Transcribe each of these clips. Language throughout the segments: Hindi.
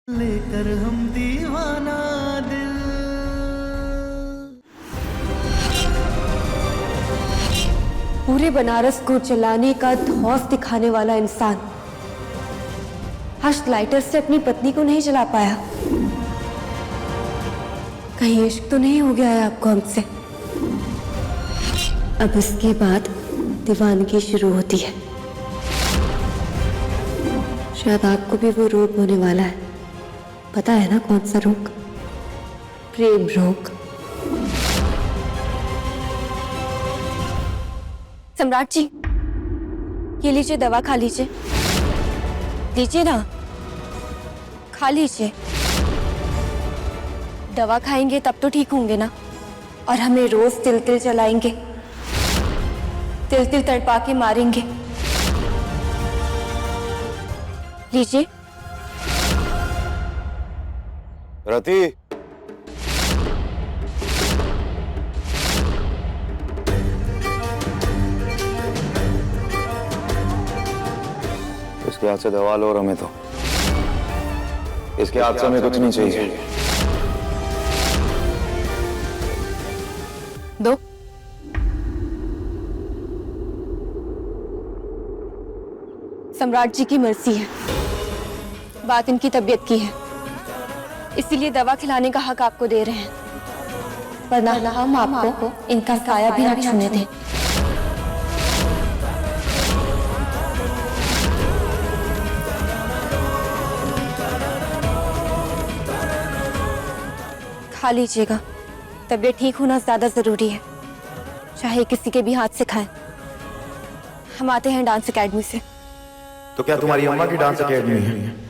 लेकर हम दीवाना दिल। पूरे बनारस को चलाने का धौंस दिखाने वाला इंसान हर्ष लाइटर से अपनी पत्नी को नहीं जला पाया। कहीं इश्क तो नहीं हो गया है आपको हमसे? अब इसके बाद दीवानगी शुरू होती है। शायद आपको भी वो रोग होने वाला है। पता है ना कौन सा रोग? प्रेम रोग। सम्राट जी, ये लीजिए, दवा खा लीजिए। लीजिए ना, खा लीजिए। दवा खाएंगे तब तो ठीक होंगे ना। और हमें रोज तिल तिल जलाएंगे, तिल तिल तड़पा के मारेंगे। लीजिए। रति, इसके हाथ से दवा लो और हमें तो इसके हाथ से हमें कुछ नहीं चाहिए। दो। सम्राट जी की मर्जी है, बात इनकी तबीयत की है, इसीलिए दवा खिलाने का हक आपको दे रहे हैं, वरना हम आपको इनका साया भी न छूने दें। खा लीजिएगा, तबीयत ठीक होना ज्यादा जरूरी है, चाहे किसी के भी हाथ से खाएं। हम आते हैं डांस एकेडमी से। तो क्या तुम्हारी अम्मा की डांस एकेडमी है?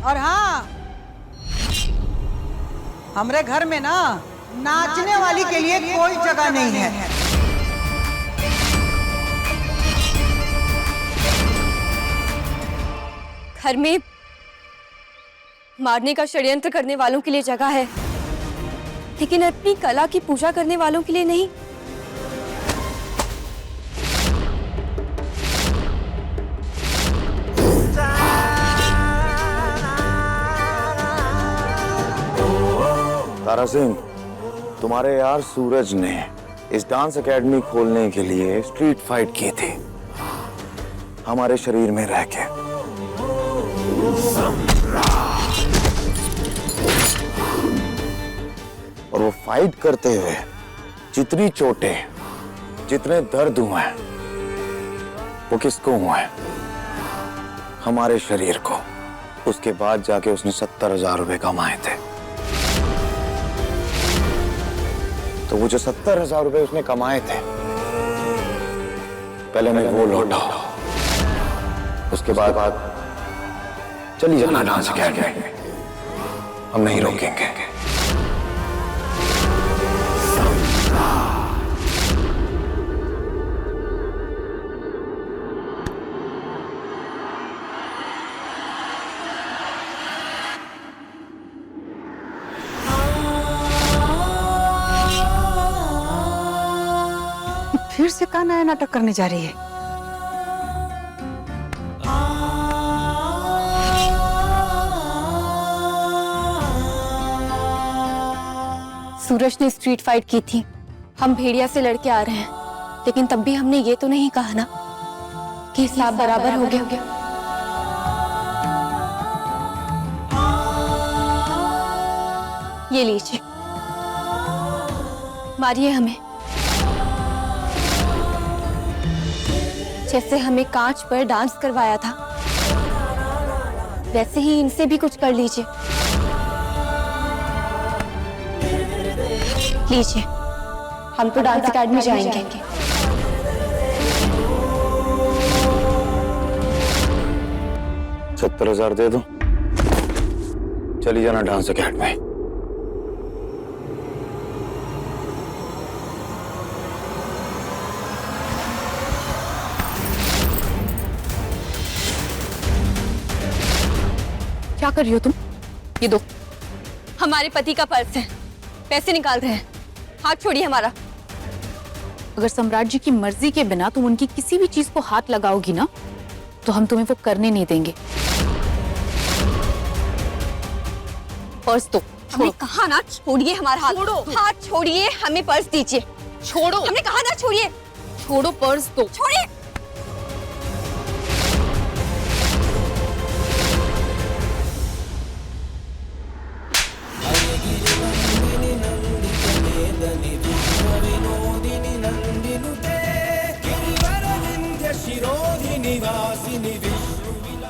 और हाँ, हमारे घर में ना नाचने वाली के लिए कोई जगह नहीं है। घर में मारने का षड्यंत्र करने वालों के लिए जगह है, लेकिन अपनी कला की पूजा करने वालों के लिए नहीं। तारा सिंह, तुम्हारे यार सूरज ने इस डांस एकेडमी खोलने के लिए स्ट्रीट फाइट की थी हमारे शरीर में रह के। और वो फाइट करते हुए जितनी चोटें, जितने दर्द हुए, वो किसको हुए? हमारे शरीर को। उसके बाद जाके उसने 70,000 रुपए कमाए थे। तो वो जो 70,000 रुपए उसने कमाए थे, पहले मैं वो लौटाओ, उसके बाद चली जाना डांस एकेडमी। हम नहीं रोकेंगे। फिर से क्या नया नाटक करने जा रही है? सूरज ने स्ट्रीट फाइट की थी, हम भेड़िया से लड़के आ रहे हैं, लेकिन तब भी हमने ये तो नहीं कहा ना कि हिसाब बराबर हो गया। ये लीजिए, मारिए हमें। जैसे हमें कांच पर डांस करवाया था, वैसे ही इनसे भी कुछ कर लीजिए। लीजिए, हम तो डांस एकेडमी जाएंगे। 70,000 दे दो, चली जाना डांस एकेडमी। क्या कर रही हो तुम? ये दो, हमारे पति का पर्स है, पैसे निकाल रहे हैं, हाथ छोड़िए हमारा। अगर सम्राट जी की मर्जी के बिना तुम उनकी किसी भी चीज को हाथ लगाओगी ना, तो हम तुम्हें वो करने नहीं देंगे। पर्स दो। हमने कहा ना छोड़िए हमारा हाथ। छोड़ो। हाथ छोड़िए, हमें पर्स दीजिए। छोड़ो। हमने कहा ना छोड़िए। छोड़ो, पर्स दो। छोड़िए।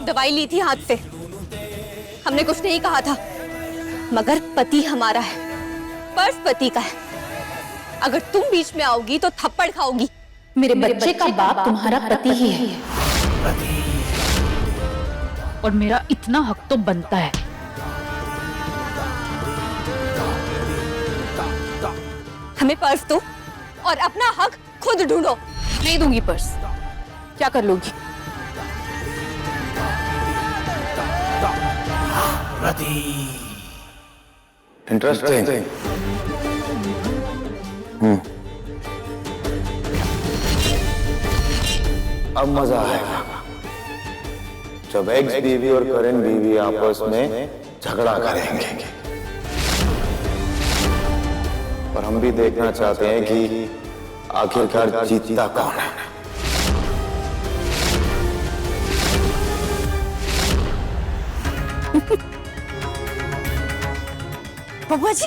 दवाई ली थी हाथ से, हमने कुछ नहीं कहा था, मगर पति हमारा है, पर्स पति का है। अगर तुम बीच में आओगी तो थप्पड़ खाओगी। मेरे बच्चे का बाप तुम्हारा पति ही है, और मेरा इतना हक तो बनता है। हमें पर्स दो और अपना हक खुद ढूंढो। नहीं दूंगी पर्स। क्या कर लोगी? इंटरेस्टिंग। अब मजा आएगा जब एक्स बीवी और करण बीवी आपस में झगड़ा करेंगे, और हम भी देखना चाहते हैं कि आखिरकार जीतता कौन है। बबुआ जी,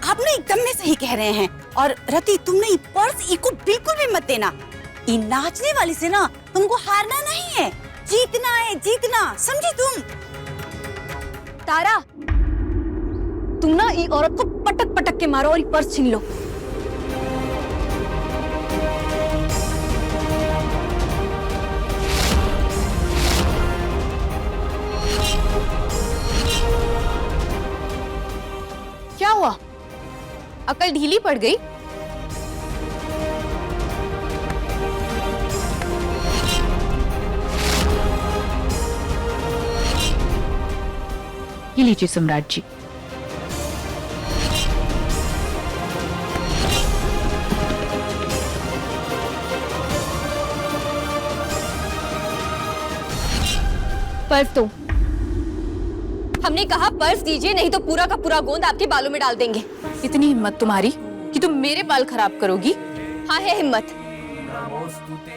आप ना एकदम में सही कह रहे हैं। और रति, तुमने ये पर्स को बिल्कुल भी मत देना। ये नाचने वाली से ना तुमको हारना नहीं है, जीतना है, जीतना, समझी तुम? तारा, तुम ना ये औरत को पटक पटक के मारो और ये पर्स छीन लो। क्या हुआ? अकल ढीली पड़ गई? ये लीजिए सम्राट जी। पर्स दो। हमने कहा पर्स दीजिए, नहीं तो पूरा का पूरा गोंद आपके बालों में डाल देंगे। इतनी हिम्मत तुम्हारी कि तुम मेरे बाल खराब करोगी? हाँ है हिम्मत।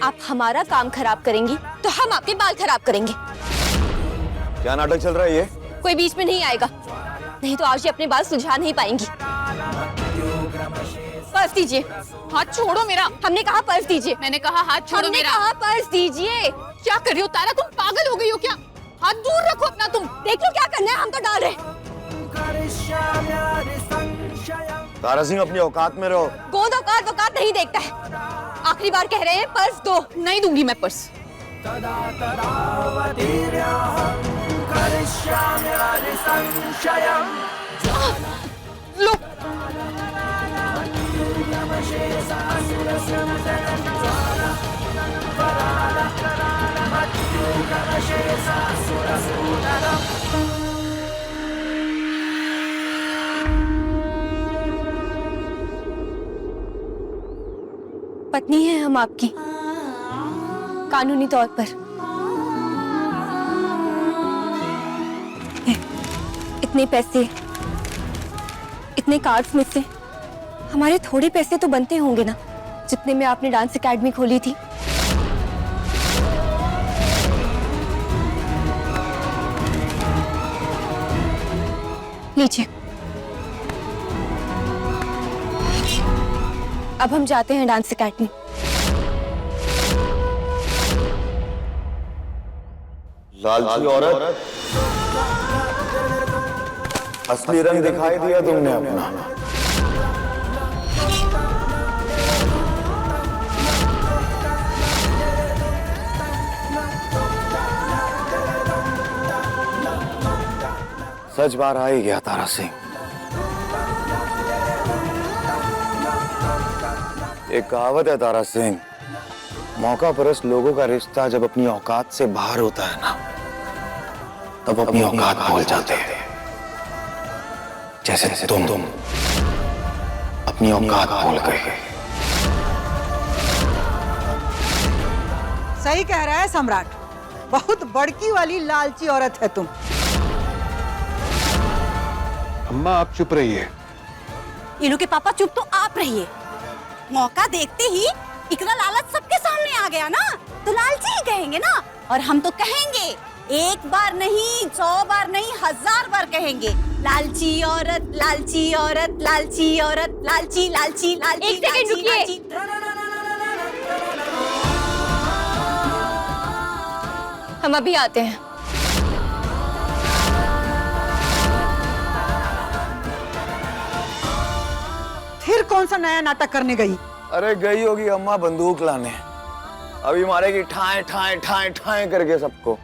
आप हमारा काम खराब करेंगी तो हम आपके बाल खराब करेंगे। क्या नाटक चल रहा है ये? कोई बीच में नहीं आएगा, नहीं तो आज ये अपने बाल सुलझा नहीं पाएंगी। पर्स दीजिए। हाथ छोड़ो मेरा। हमने कहा पर्स दीजिए। मैंने कहा हाथ छोड़ो हमने मेरा। कहा पर्स दीजिए। क्या कर रही हो तारा? तुम पागल हो गई हो क्या? हाथ दूर रखो अपना। तुम देख लो क्या करना है, हम तो डाल रहे। तारा सिंह, अपनी औकात में रहो। गोंद औकात वकात नहीं देखता है। आखिरी बार कह रहे हैं, पर्स दो। नहीं दूंगी मैं पर्स। लो। पत्नी है हम आपकी, कानूनी तौर पर। इतने पैसे, इतने कार्ड्स में से हमारे थोड़े पैसे तो बनते होंगे ना, जितने में आपने डांस एकेडमी खोली थी। लीजिए। अब हम जाते हैं डांस एकेडमी। लालची औरत, असली रंग दिखाई दिया तुमने अपना। सच बार आ ही गया तारा सिंह। एक कहावत है तारा सिंह, मौका परस्त लोगों का रिश्ता जब अपनी औकात से बाहर होता है ना, तब अपनी औकात भूल जाते हैं। जैसे तुम अपनी औकात भूल गए। सही कह रहा है सम्राट। बहुत बड़की वाली लालची औरत है तुम। अम्मा आप चुप रहिए। इनू के पापा चुप तो आप रहिए। मौका देखते ही इतना लालच सबके सामने आ गया ना, तो लालची ही कहेंगे ना। और हम तो कहेंगे, एक बार नहीं, 100 बार नहीं, 1000 बार कहेंगे, लालची औरत, लालची औरत, लालची औरत, लालची लालची लालची। एक सेकंड रुकिए। हम अभी आते हैं। फिर कौन सा नया नाटक करने गई? अरे गई होगी अम्मा बंदूक लाने, अभी मारेगी ठाए ठाए ठाए ठाए करके सबको।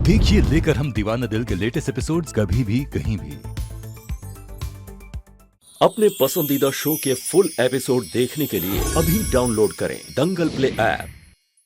देखिए लेकर हम दीवाना दिल के लेटेस्ट एपिसोड्स कभी भी कहीं भी। अपने पसंदीदा शो के फुल एपिसोड देखने के लिए अभी डाउनलोड करें दंगल प्ले ऐप।